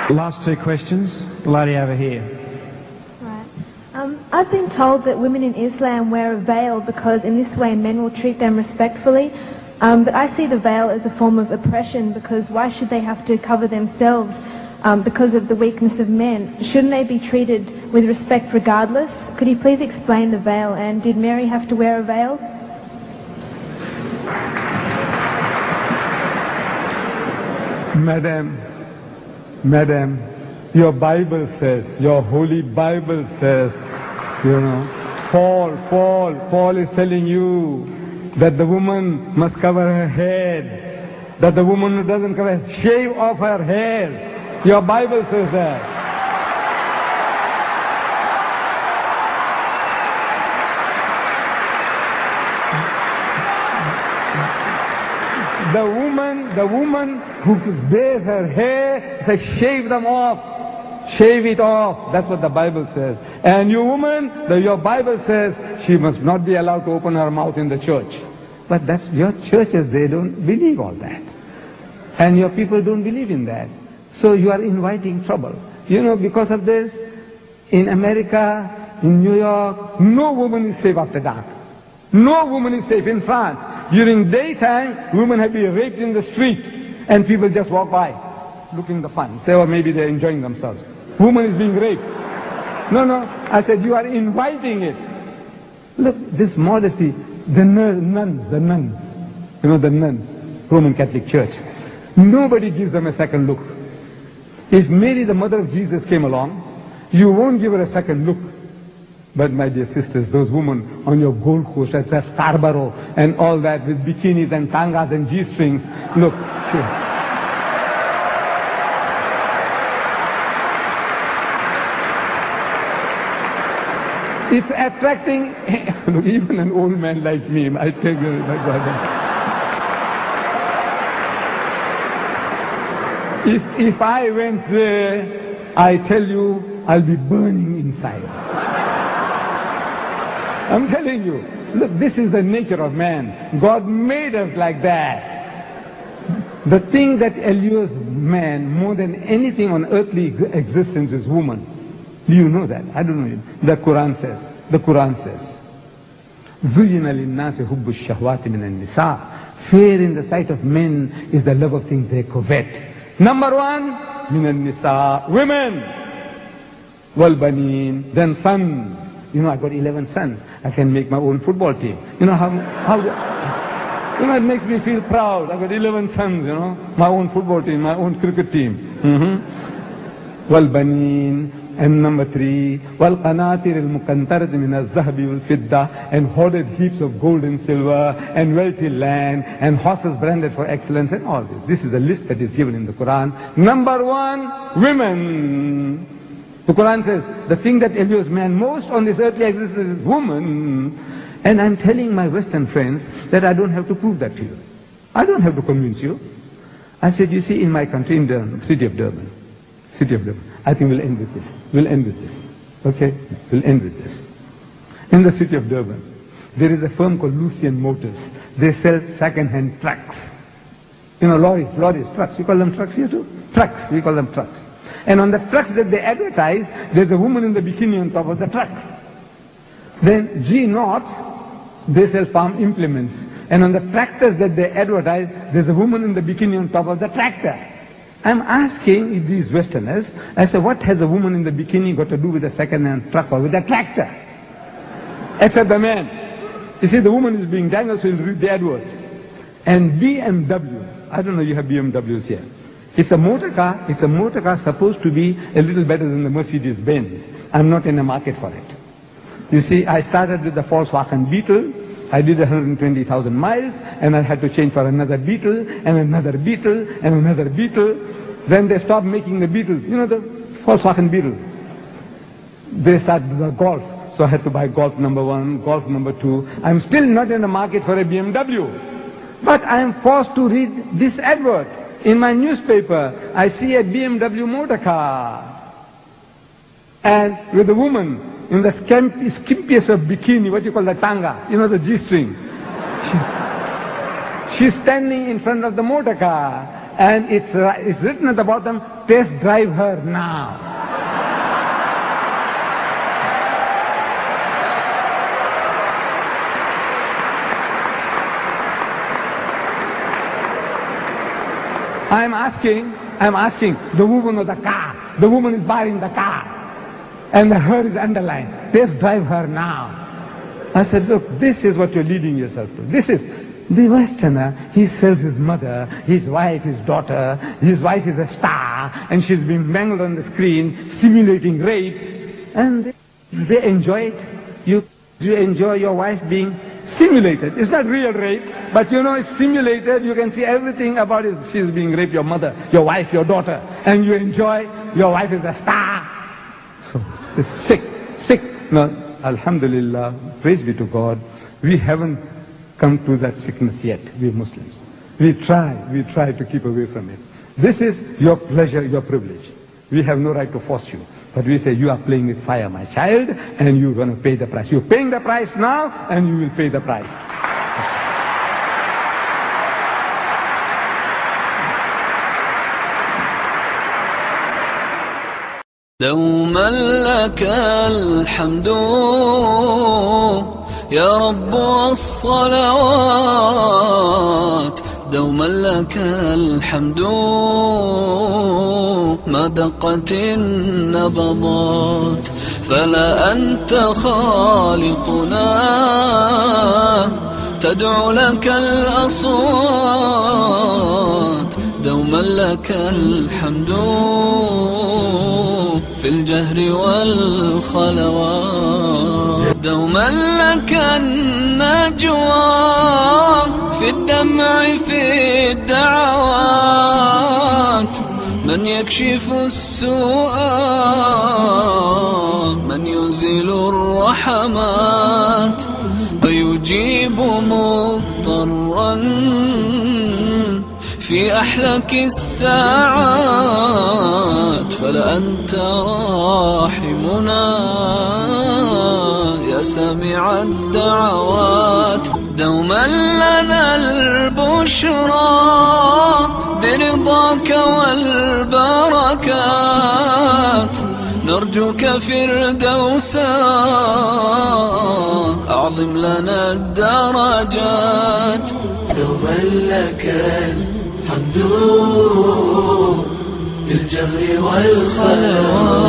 Last two questions. The lady over here. Right. I've been told that women in Islam wear a veil because in this way men will treat them respectfully. But I see the veil as a form of oppression because why should they have to cover themselves because of the weakness of men? Shouldn't they be treated with respect regardless? Could you please explain the veil, and did Mary have to wear a veil? Madam, your Bible says, your holy Bible says, Paul is telling you that the woman must cover her head, that the woman who doesn't cover her, shave off her hair. Your Bible says that. The woman who wears her hair says shave them off. Shave it off. That's what the Bible says. And you woman, your Bible says she must not be allowed to open her mouth in the church. But that's your churches, they don't believe all that. And your people don't believe in that. So you are inviting trouble. Because of this, in America, in New York, no woman is safe after dark. No woman is safe in France. During daytime, women have been raped in the street, and people just walk by, looking the fun. Say, or maybe they're enjoying themselves. Woman is being raped. No, I said, you are inviting it. Look, this modesty, the nuns, the nuns, Roman Catholic Church. Nobody gives them a second look. If Mary, the mother of Jesus, came along, you won't give her a second look. But my dear sisters, those women on your Gold Coast at Scarborough and all that with bikinis and tangas and G-strings, look, sure. It's attracting, look, even an old man like me, I tell you, my brother. If I went there, I tell you, I'll be burning inside. I'm telling you, look, this is the nature of man. God made us like that. The thing that allures man more than anything on earthly existence is woman. Do you know that? I don't know. The Quran says, زُيِّنَ لِلنَّاسِ حُبُّ الشَّهْوَاتِ مِنَ النِّسَاءِ. Fear in the sight of men is the love of things they covet. Number one, مِنَ النِّسَاءِ, women. وَالْبَنِينَ, then sons. I got 11 sons. I can make my own football team. It makes me feel proud. I got 11 sons, my own football team, my own cricket team. وَالْبَنِينَ, and number 3, وَالْقَنَاطِرِ الْمُقَنْطَرَةِ مِنَ الذَّهَبِ وَالْفِضَّةِ, and hoarded heaps of gold and silver, and wealthy land, and horses branded for excellence, and all this. This is the list that is given in the Quran. Number 1, women. The Quran says, the thing that allures man most on this earthly existence is woman. And I'm telling my Western friends that I don't have to prove that to you. I don't have to convince you. I said, you see, in my country, in Durban, city of Durban, I think we'll end with this. Okay? We'll end with this. In the city of Durban, there is a firm called Lucian Motors. They sell second-hand trucks. Lorries, trucks. You call them trucks here too? Trucks, we call them trucks. And on the trucks that they advertise, there's a woman in the bikini on top of the truck. Then G-Knots, they sell farm implements. And on the tractors that they advertise, there's a woman in the bikini on top of the tractor. I'm asking these Westerners, I say, what has a woman in the bikini got to do with a second-hand truck or with a tractor? Except the man. You see, the woman is being dangled, so you'll read the advert. And BMW, I don't know, you have BMWs here. It's a motor car supposed to be a little better than the Mercedes-Benz. I'm not in the market for it. You see, I started with the Volkswagen Beetle. I did 120,000 miles, and I had to change for another Beetle, and another Beetle, and another Beetle. Then they stopped making the Beetles. The Volkswagen Beetle. They started the Golf. So I had to buy Golf number 1, Golf number 2. I'm still not in the market for a BMW. But I am forced to read this advert. In my newspaper, I see a BMW motor car. And with a woman in the skimpiest of bikini, what you call the tanga, the G-string. She's standing in front of the motor car. and it's written at the bottom, test drive her now. I'm asking the woman of the car. The woman is buying the car. And the her is underlined. Test drive her now. I said, look, this is what you're leading yourself to. This is the Westerner. He sells his mother, his wife, his daughter. His wife is a star, and she's being mangled on the screen, simulating rape. And they enjoy it. You enjoy your wife being simulated. It's not real rape, but you know it's simulated. You can see everything about it. She's being raped, your mother, your wife, your daughter, and you enjoy. Your wife is a star. So it's sick. No, alhamdulillah, praise be to God. We haven't come to that sickness yet, we Muslims. We try to keep away from it. This is your pleasure, your privilege. We have no right to force you. But we say, you are playing with fire, my child, and you're going to pay the price. You're paying the price now, and you will pay the price. دوما لك الحمد يا رب والصلوات دوما لك الحمد ما دقت النبضات فلا أنت خالقنا تدعو لك الأصوات دوما لك الحمد في الجهر والخلوات دوما لك النجوى في الدمع في الدعوات من يكشف السوء من يزيل الرحمات فيجيب مضطرا في أحلك الساعات فلا أنت راحمنا يا سامع الدعوات دوما لنا البشرى برضاك والبركات نرجوك فردوسا أعظم لنا الدرجات دوما لك الحمد بالجهر والخلوات